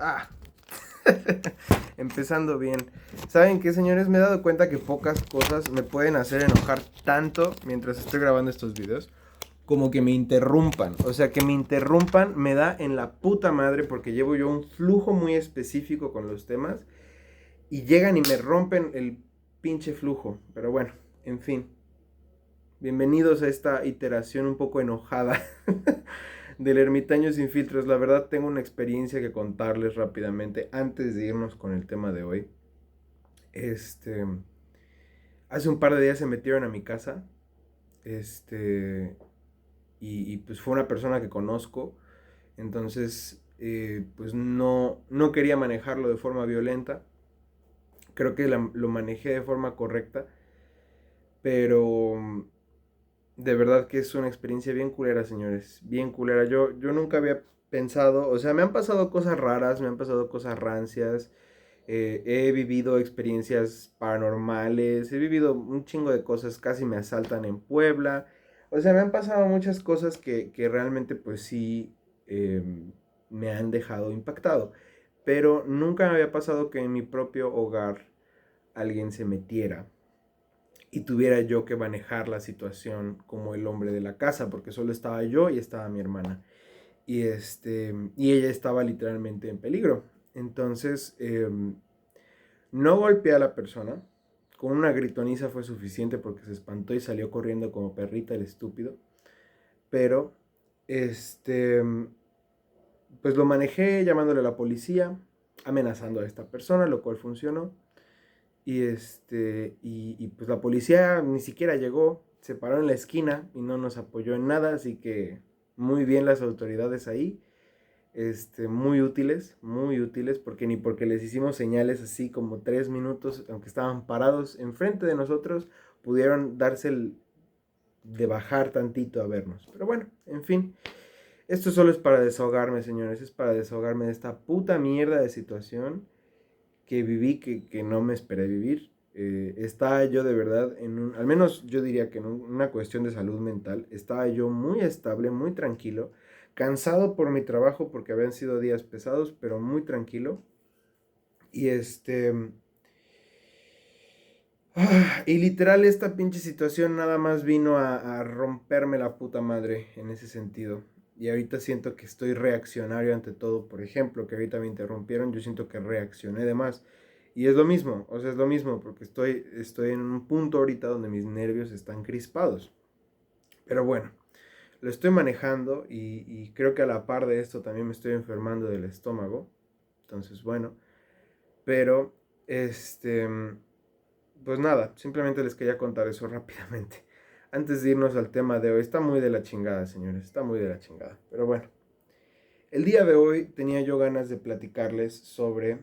Ah, empezando bien. ¿Saben qué, señores? Me he dado cuenta que pocas cosas me pueden hacer enojar tanto mientras estoy grabando estos videos como que me interrumpan. O sea, que me interrumpan me da en la puta madre porque llevo yo un flujo muy específico con los temas y llegan y me rompen el pinche flujo. Pero bueno, en fin. Bienvenidos a esta iteración un poco enojada del ermitaño sin filtros. La verdad tengo una experiencia que contarles rápidamente antes de irnos con el tema de hoy. Este, hace un par de días se metieron a mi casa. Este, pues fue una persona que conozco. Entonces, pues no quería manejarlo de forma violenta. Creo que lo manejé de forma correcta. Pero de verdad que es una experiencia bien culera, señores. Bien culera. Yo nunca había pensado, o sea, me han pasado cosas raras, me han pasado cosas rancias. He vivido experiencias paranormales, he vivido un chingo de cosas, casi me asaltan en Puebla. O sea, me han pasado muchas cosas que realmente pues sí me han dejado impactado. Pero nunca me había pasado que en mi propio hogar alguien se metiera y tuviera yo que manejar la situación como el hombre de la casa, porque solo estaba yo y estaba mi hermana. Y ella estaba literalmente en peligro. Entonces, no golpeé a la persona. Con una gritoniza fue suficiente porque se espantó y salió corriendo como perrita el estúpido. Pero, este, pues lo manejé llamándole a la policía, amenazando a esta persona, lo cual funcionó. Y pues la policía ni siquiera llegó, se paró en la esquina y no nos apoyó en nada, así que muy bien las autoridades ahí, muy útiles, porque ni porque les hicimos señales así como 3 minutos, aunque estaban parados enfrente de nosotros, pudieron darse el de bajar tantito a vernos. Pero bueno, en fin, esto solo es para desahogarme, señores, es para desahogarme de esta puta mierda de situación que viví que no me esperé vivir. Estaba yo de verdad al menos yo diría que en una cuestión de salud mental, estaba yo muy estable, muy tranquilo, cansado por mi trabajo porque habían sido días pesados, pero muy tranquilo. Y y literal esta pinche situación nada más vino a romperme la puta madre en ese sentido. Y ahorita siento que estoy reaccionario ante todo. Por ejemplo, que ahorita me interrumpieron, yo siento que reaccioné de más. Y es lo mismo, o sea, es lo mismo, porque estoy en un punto ahorita donde mis nervios están crispados. Pero bueno, lo estoy manejando y creo que a la par de esto también me estoy enfermando del estómago. Entonces, bueno, pero pues nada, simplemente les quería contar eso rápidamente. Antes de irnos al tema de hoy, está muy de la chingada, señores, está muy de la chingada. Pero bueno, el día de hoy tenía yo ganas de platicarles sobre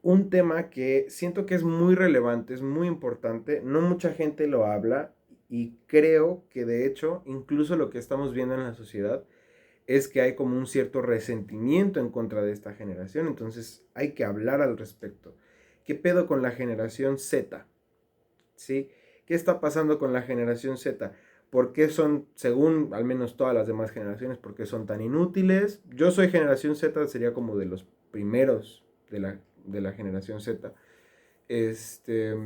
un tema que siento que es muy relevante, es muy importante, no mucha gente lo habla y creo que de hecho, incluso lo que estamos viendo en la sociedad es que hay como un cierto resentimiento en contra de esta generación, entonces hay que hablar al respecto. ¿Qué pedo con la generación Z? ¿Sí? ¿Qué está pasando con la generación Z? ¿Por qué son, según al menos todas las demás generaciones, por qué son tan inútiles? Yo soy generación Z, sería como de los primeros de la generación Z. Este,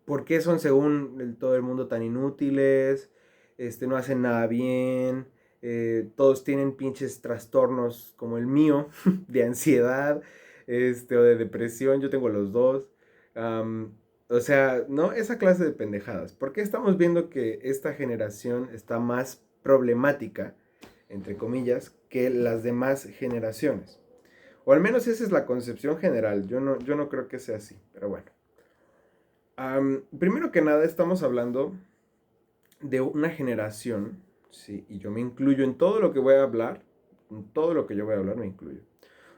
¿Por qué son, según todo el mundo, tan inútiles? No hacen nada bien. Todos tienen pinches trastornos como el mío, de ansiedad, o de depresión. Yo tengo los dos. O sea, ¿no? Esa clase de pendejadas. ¿Por qué estamos viendo que esta generación está más problemática, entre comillas, que las demás generaciones? O al menos esa es la concepción general. Yo no creo que sea así, pero bueno. Primero que nada, estamos hablando de una generación, sí, y yo me incluyo en todo lo que voy a hablar, en todo lo que yo voy a hablar me incluyo.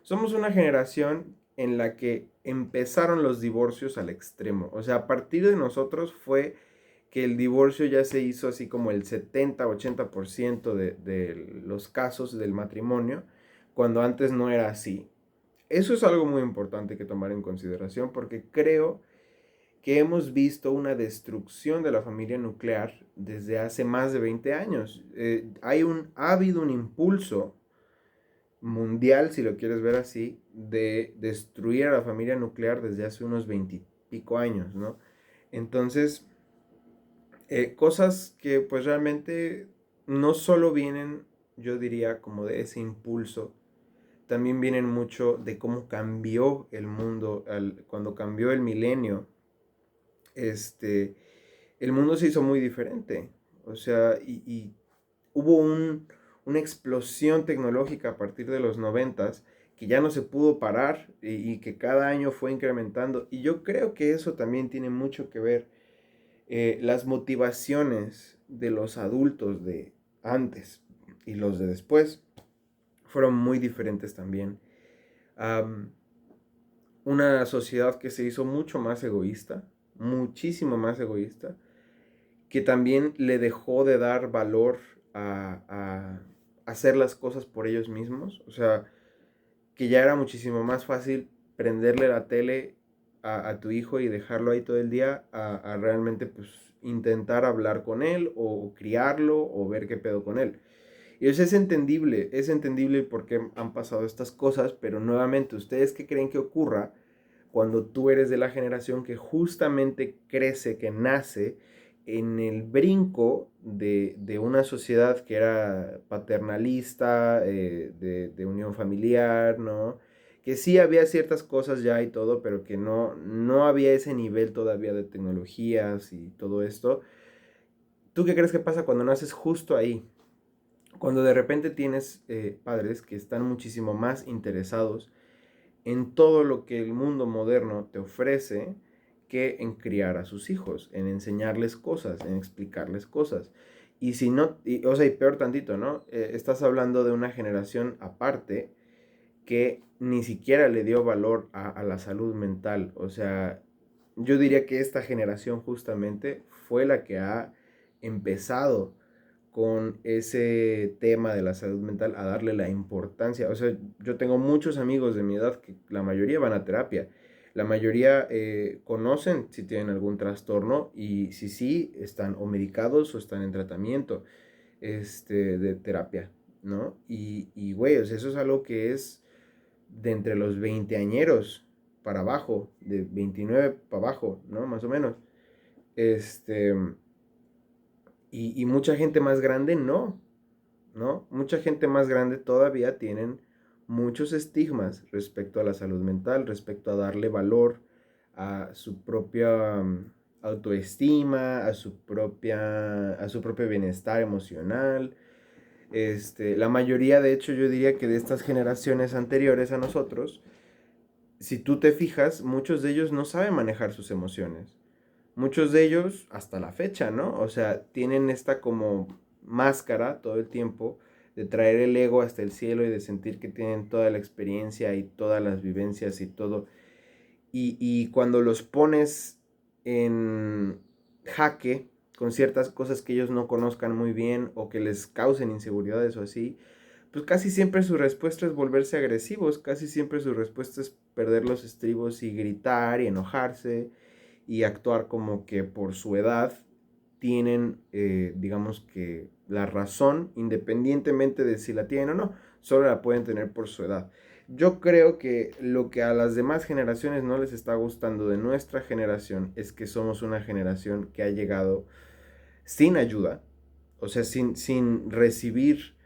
Somos una generación en la que empezaron los divorcios al extremo. O sea, a partir de nosotros fue que el divorcio ya se hizo así como el 70-80% de los casos del matrimonio, cuando antes no era así. Eso es algo muy importante que tomar en consideración porque creo que hemos visto una destrucción de la familia nuclear desde hace más de 20 años. Ha habido un impulso mundial, si lo quieres ver así, de destruir a la familia nuclear desde hace unos 20 y pico años, ¿no? Entonces, cosas que pues realmente no solo vienen, yo diría, como de ese impulso, también vienen mucho de cómo cambió el mundo cuando cambió el milenio. Este, el mundo se hizo muy diferente. O sea, y hubo una explosión tecnológica a partir de los noventas que ya no se pudo parar y que cada año fue incrementando. Y yo creo que eso también tiene mucho que ver. Las motivaciones de los adultos de antes y los de después fueron muy diferentes también. Am, una sociedad que se hizo mucho más egoísta, muchísimo más egoísta, que también le dejó de dar valor a hacer las cosas por ellos mismos. O sea, que ya era muchísimo más fácil prenderle la tele a tu hijo y dejarlo ahí todo el día a realmente pues intentar hablar con él o criarlo o ver qué pedo con él. Y eso es entendible por qué han pasado estas cosas, pero nuevamente, ¿ustedes qué creen que ocurra cuando tú eres de la generación que justamente crece, que nace en el brinco de una sociedad que era paternalista, de unión familiar, ¿no? Que sí había ciertas cosas ya y todo, pero que no había ese nivel todavía de tecnologías y todo esto. ¿Tú qué crees que pasa cuando naces justo ahí? Cuando de repente tienes padres que están muchísimo más interesados en todo lo que el mundo moderno te ofrece que en criar a sus hijos, en enseñarles cosas, en explicarles cosas. Y si no, o sea, y peor tantito, ¿no? Estás hablando de una generación aparte que ni siquiera le dio valor a la salud mental. O sea, yo diría que esta generación justamente fue la que ha empezado con ese tema de la salud mental a darle la importancia. O sea, yo tengo muchos amigos de mi edad que la mayoría van a terapia. La mayoría conocen si tienen algún trastorno y si sí, están o medicados o están en tratamiento de terapia, ¿no? Güey, o sea, eso es algo que es de entre los veinteañeros para abajo, de 29 para abajo, ¿no? Más o menos. Este, y mucha gente más grande no, ¿no? Mucha gente más grande todavía tienen muchos estigmas respecto a la salud mental, respecto a darle valor a su propia autoestima, a su propio bienestar emocional. La mayoría, de hecho, yo diría que de estas generaciones anteriores a nosotros, si tú te fijas, muchos de ellos no saben manejar sus emociones. Muchos de ellos, hasta la fecha, ¿no? O sea, tienen esta como máscara todo el tiempo de traer el ego hasta el cielo y de sentir que tienen toda la experiencia y todas las vivencias y todo. Y cuando los pones en jaque con ciertas cosas que ellos no conozcan muy bien o que les causen inseguridades o así, pues casi siempre su respuesta es volverse agresivos, casi siempre su respuesta es perder los estribos y gritar y enojarse y actuar como que por su edad tienen, digamos que la razón, independientemente de si la tienen o no, solo la pueden tener por su edad. Yo creo que lo que a las demás generaciones no les está gustando de nuestra generación es que somos una generación que ha llegado sin ayuda, o sea, sin recibir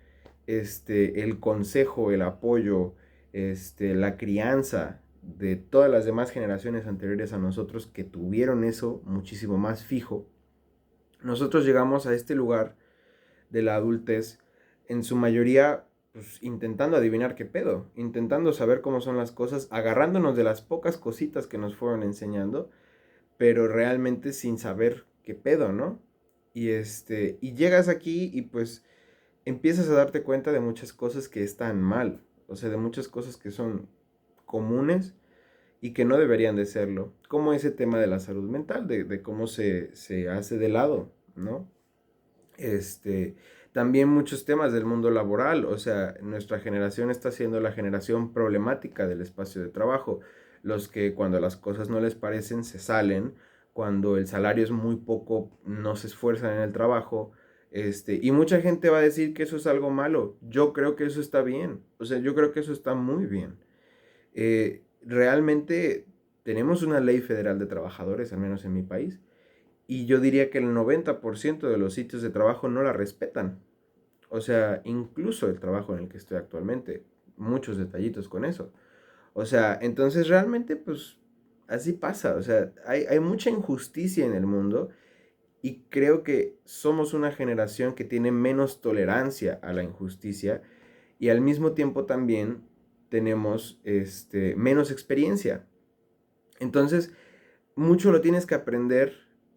el consejo, el apoyo, la crianza de todas las demás generaciones anteriores a nosotros que tuvieron eso muchísimo más fijo. Nosotros llegamos a este lugar de la adultez en su mayoría pues, intentando adivinar qué pedo, intentando saber cómo son las cosas, agarrándonos de las pocas cositas que nos fueron enseñando, pero realmente sin saber qué pedo, ¿no? Y llegas aquí y pues empiezas a darte cuenta de muchas cosas que están mal, o sea, de muchas cosas que son comunes y que no deberían de serlo, como ese tema de la salud mental, de cómo se hace de lado, ¿no? Este, también muchos temas del mundo laboral, o sea, nuestra generación está siendo la generación problemática del espacio de trabajo, los que cuando las cosas no les parecen se salen, cuando el salario es muy poco, no se esfuerzan en el trabajo, y mucha gente va a decir que eso es algo malo. Yo creo que eso está bien, o sea, yo creo que eso está muy bien. Realmente tenemos una ley federal de trabajadores, al menos en mi país, y yo diría que el 90% de los sitios de trabajo no la respetan. O sea, incluso el trabajo en el que estoy actualmente, muchos detallitos con eso. O sea, entonces realmente pues así pasa. O sea, hay mucha injusticia en el mundo y creo que somos una generación que tiene menos tolerancia a la injusticia y al mismo tiempo también tenemos menos experiencia. Entonces, mucho lo tienes que aprender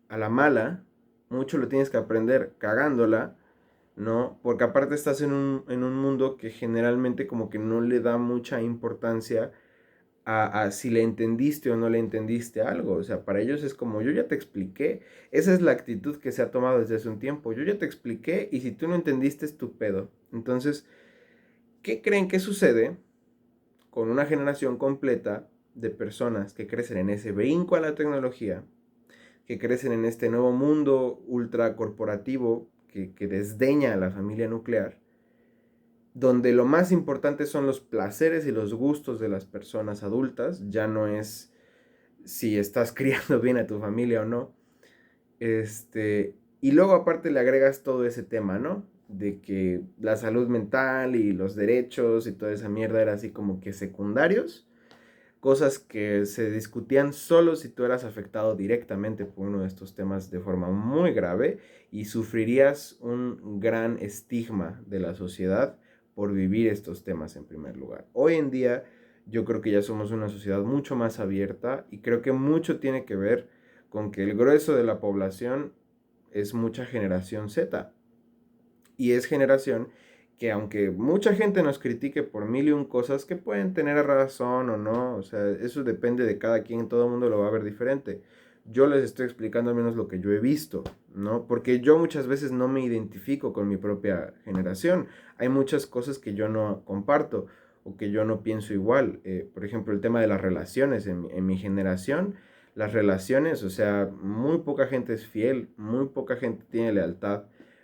a la mala, mucho lo tienes que aprender cagándola, ¿no? Porque aparte estás en un mundo que generalmente como que no le da mucha importancia a si le entendiste o no le entendiste algo. O sea, para ellos es como, yo ya te expliqué. Esa es la actitud que se ha tomado desde hace un tiempo. Yo ya te expliqué y si tú no entendiste es tu pedo. Entonces, ¿qué creen que sucede con una generación completa de personas que crecen en ese brinco a la tecnología, que crecen en este nuevo mundo ultra corporativo que desdeña a la familia nuclear, donde lo más importante son los placeres y los gustos de las personas adultas, ya no es si estás criando bien a tu familia o no. Y luego aparte le agregas todo ese tema, ¿no? De que la salud mental y los derechos y toda esa mierda era así como que secundarios, cosas que se discutían solo si tú eras afectado directamente por uno de estos temas de forma muy grave y sufrirías un gran estigma de la sociedad por vivir estos temas en primer lugar. Hoy en día yo creo que ya somos una sociedad mucho más abierta y creo que mucho tiene que ver con que el grueso de la población es mucha generación Z y es generación que aunque mucha gente nos critique por mil y un cosas que pueden tener razón o no, o sea, eso depende de cada quien, todo el mundo lo va a ver diferente. Yo les estoy explicando al menos lo que yo he visto, ¿no? Porque yo muchas veces no me identifico con mi propia generación. Hay muchas cosas que yo no comparto o que yo no pienso igual. Por ejemplo, el tema de las relaciones en mi generación. Las relaciones, o sea, muy poca gente es fiel, muy poca gente tiene lealtad,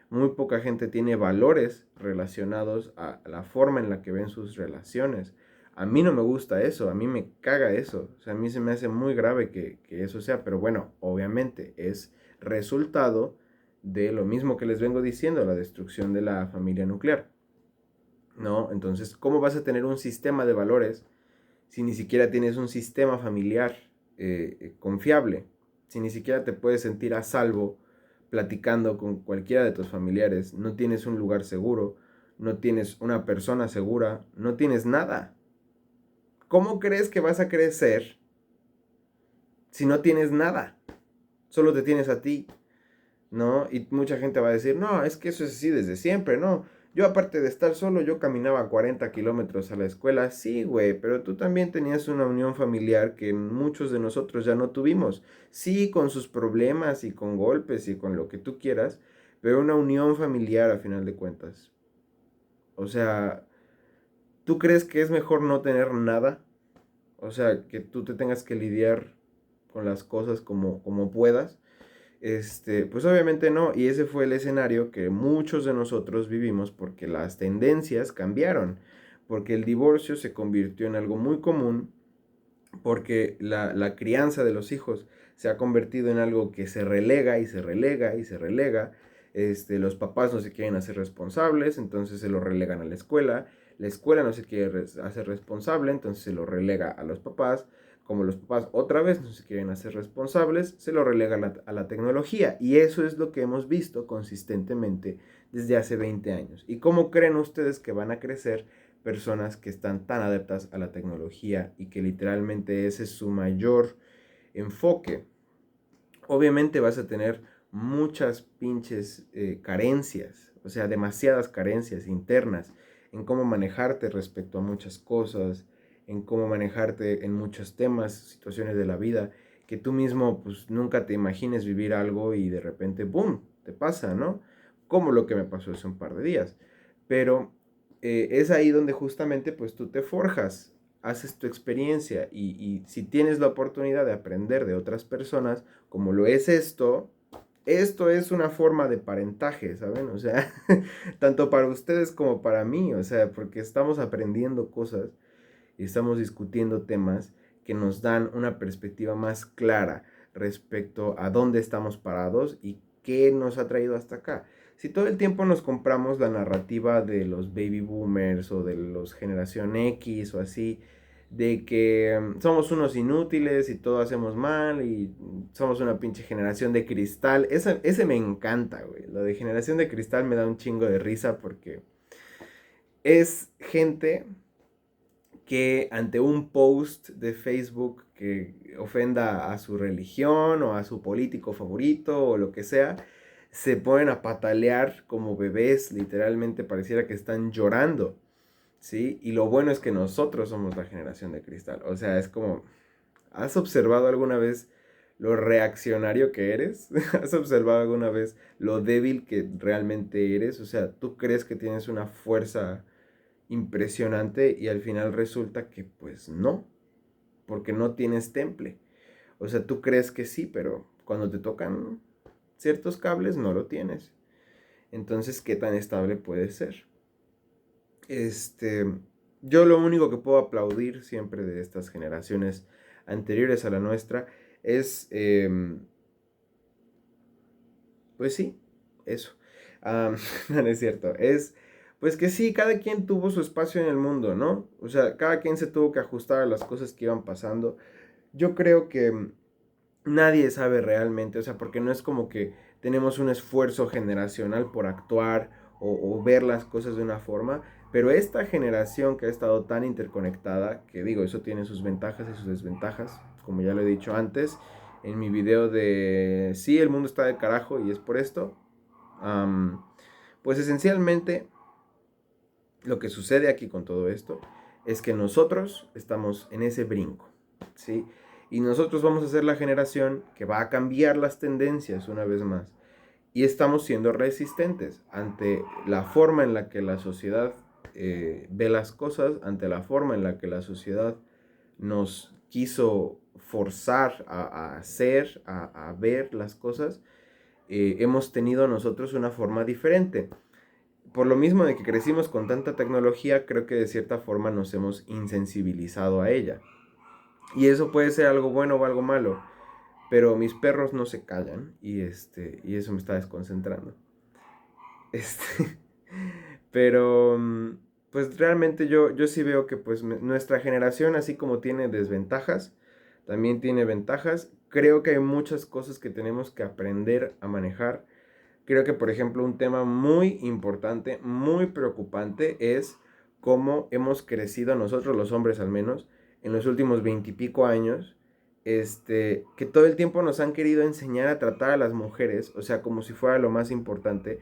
muy poca gente tiene valores relacionados a la forma en la que ven sus relaciones. A mí no me gusta eso, a mí me caga eso. O sea, a mí se me hace muy grave que eso sea, pero bueno, obviamente es resultado de lo mismo que les vengo diciendo, la destrucción de la familia nuclear, ¿no? Entonces, ¿cómo vas a tener un sistema de valores si ni siquiera tienes un sistema familiar confiable? Si ni siquiera te puedes sentir a salvo platicando con cualquiera de tus familiares, no tienes un lugar seguro, no tienes una persona segura, no tienes nada. ¿Cómo crees que vas a crecer si no tienes nada? Solo te tienes a ti, ¿no? Y mucha gente va a decir, no, es que eso es así desde siempre, ¿no? Yo aparte de estar solo, yo caminaba 40 kilómetros a la escuela, sí, güey, pero tú también tenías una unión familiar que muchos de nosotros ya no tuvimos. Sí, con sus problemas y con golpes y con lo que tú quieras, pero una unión familiar a final de cuentas. O sea, ¿tú crees que es mejor no tener nada? O sea, que tú te tengas que lidiar con las cosas como puedas. Pues obviamente no, y ese fue el escenario que muchos de nosotros vivimos porque las tendencias cambiaron, porque el divorcio se convirtió en algo muy común, porque la crianza de los hijos se ha convertido en algo que se relega y se relega y se relega. Los papás no se quieren hacer responsables, entonces se lo relegan a la escuela no se quiere hacer responsable, entonces se lo relega a los papás, como los papás otra vez no se quieren hacer responsables, se lo relega a la tecnología. Y eso es lo que hemos visto consistentemente desde hace 20 años. ¿Y cómo creen ustedes que van a crecer personas que están tan adeptas a la tecnología y que literalmente ese es su mayor enfoque? Obviamente vas a tener muchas pinches carencias, o sea, demasiadas carencias internas en cómo manejarte respecto a muchas cosas, en cómo manejarte en muchos temas, situaciones de la vida, que tú mismo pues nunca te imagines vivir algo y de repente, ¡boom!, te pasa, ¿no? Como lo que me pasó hace un par de días. Pero es ahí donde justamente pues tú te forjas haces tu experiencia y si tienes la oportunidad de aprender de otras personas, como lo es esto es una forma de parentaje, ¿saben? O sea, tanto para ustedes como para mí, o sea, porque estamos aprendiendo cosas y estamos discutiendo temas que nos dan una perspectiva más clara respecto a dónde estamos parados y qué nos ha traído hasta acá. Si todo el tiempo nos compramos la narrativa de los baby boomers o de los generación X o así, de que somos unos inútiles y todo hacemos mal y somos una pinche generación de cristal. Ese me encanta, güey. Lo de generación de cristal me da un chingo de risa porque es gente que ante un post de Facebook que ofenda a su religión o a su político favorito o lo que sea, se ponen a patalear como bebés, literalmente pareciera que están llorando, ¿sí? Y lo bueno es que nosotros somos la generación de cristal, o sea, es como, ¿has observado alguna vez lo reaccionario que eres? ¿Has observado alguna vez lo débil que realmente eres? O sea, ¿tú crees que tienes una fuerza impresionante y al final resulta que pues no, porque no tienes temple? O sea, tú crees que sí, pero cuando te tocan ciertos cables no lo tienes. Entonces, ¿qué tan estable puede ser? Este, yo lo único que puedo aplaudir siempre de estas generaciones anteriores a la nuestra es, pues sí, eso. No, no es cierto. Es, pues que sí, cada quien tuvo su espacio en el mundo, ¿no? O sea, cada quien se tuvo que ajustar a las cosas que iban pasando. Yo creo que nadie sabe realmente, o sea, porque no es como que tenemos un esfuerzo generacional por actuar o ver las cosas de una forma, pero esta generación que ha estado tan interconectada, que digo, eso tiene sus ventajas y sus desventajas, como ya lo he dicho antes, en mi video de sí, el mundo está de carajo y es por esto, um, pues esencialmente lo que sucede aquí con todo esto es que nosotros estamos en ese brinco, ¿sí? Y nosotros vamos a ser la generación que va a cambiar las tendencias una vez más. Y estamos siendo resistentes ante la forma en la que la sociedad ve las cosas, ante la forma en la que la sociedad nos quiso forzar a hacer, a ver las cosas. Hemos tenido nosotros una forma diferente. Por lo mismo de que crecimos con tanta tecnología, creo que de cierta forma nos hemos insensibilizado a ella. Y eso puede ser algo bueno o algo malo, pero mis perros no se callan y eso me está desconcentrando. Este, pero pues realmente yo sí veo que pues nuestra generación, así como tiene desventajas, también tiene ventajas. Creo que hay muchas cosas que tenemos que aprender a manejar. Creo que, por ejemplo, un tema muy importante, muy preocupante es cómo hemos crecido nosotros, los hombres al menos, en los últimos 20 y pico años, que todo el tiempo nos han querido enseñar a tratar a las mujeres, o sea, como si fuera lo más importante,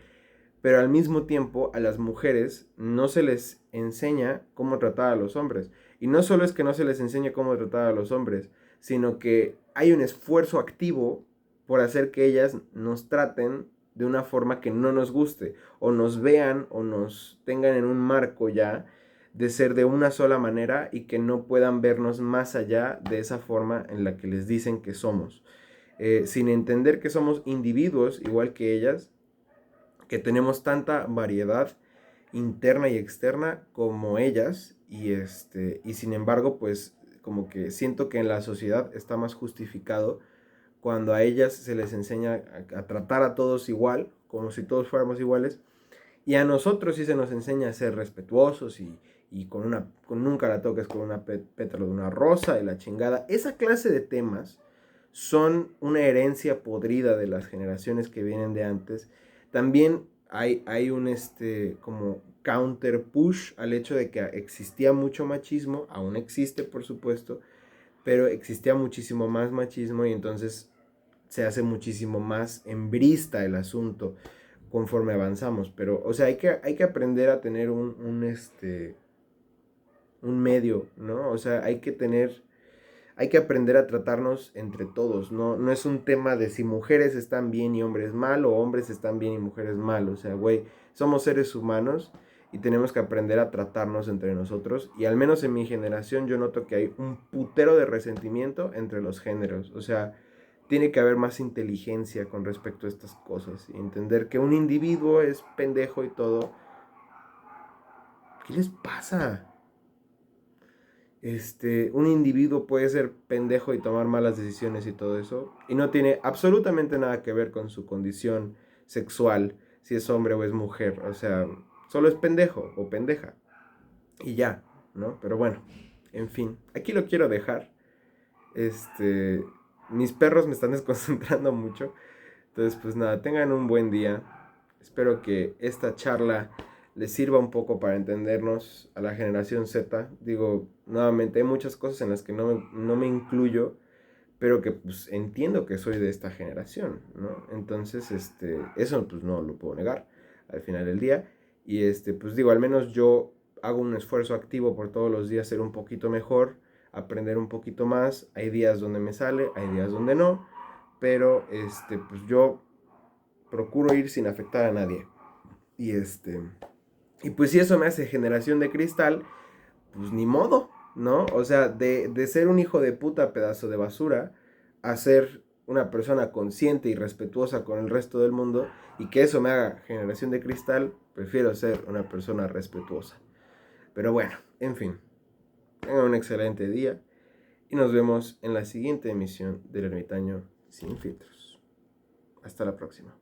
pero al mismo tiempo a las mujeres no se les enseña cómo tratar a los hombres. Y no solo es que no se les enseña cómo tratar a los hombres, sino que hay un esfuerzo activo por hacer que ellas nos traten de una forma que no nos guste, o nos vean o nos tengan en un marco ya de ser de una sola manera y que no puedan vernos más allá de esa forma en la que les dicen que somos. Sin entender que somos individuos igual que ellas, que tenemos tanta variedad interna y externa como ellas y sin embargo pues como que siento que en la sociedad está más justificado cuando a ellas se les enseña a tratar a todos igual, como si todos fuéramos iguales, y a nosotros sí se nos enseña a ser respetuosos y con nunca la toques con una pétalo de una rosa y la chingada. Esa clase de temas son una herencia podrida de las generaciones que vienen de antes. También hay un como counter push al hecho de que existía mucho machismo, aún existe por supuesto, pero existía muchísimo más machismo y entonces se hace muchísimo más embrista el asunto conforme avanzamos. Pero, o sea, hay que aprender a tener un medio, ¿no? O sea, hay que aprender a tratarnos entre todos, ¿no? No es un tema de si mujeres están bien y hombres mal, o hombres están bien y mujeres mal. O sea, güey, somos seres humanos y tenemos que aprender a tratarnos entre nosotros. Y al menos en mi generación yo noto que hay un putero de resentimiento entre los géneros. O sea, tiene que haber más inteligencia con respecto a estas cosas y entender que un individuo es pendejo y todo. ¿Qué les pasa? Un individuo puede ser pendejo y tomar malas decisiones y todo eso, y no tiene absolutamente nada que ver con su condición sexual, si es hombre o es mujer. O sea, solo es pendejo o pendeja y ya, ¿no? Pero bueno, en fin, aquí lo quiero dejar. Este, Mis perros me están desconcentrando mucho. Entonces, pues nada, tengan un buen día. Espero que esta charla les sirva un poco para entendernos a la generación Z. Digo, nuevamente, hay muchas cosas en las que no me incluyo, pero que pues entiendo que soy de esta generación, ¿no? Entonces, eso pues no lo puedo negar al final del día. Y pues digo, al menos yo hago un esfuerzo activo por todos los días ser un poquito mejor, aprender un poquito más. Hay días donde me sale, hay días donde no, pero pues yo procuro ir sin afectar a nadie. Y y pues si eso me hace generación de cristal, pues ni modo, ¿no? O sea, de ser un hijo de puta pedazo de basura a ser una persona consciente y respetuosa con el resto del mundo y que eso me haga generación de cristal, prefiero ser una persona respetuosa. Pero bueno, en fin, tengan un excelente día y nos vemos en la siguiente emisión del Ermitaño Sin Filtros. Hasta la próxima.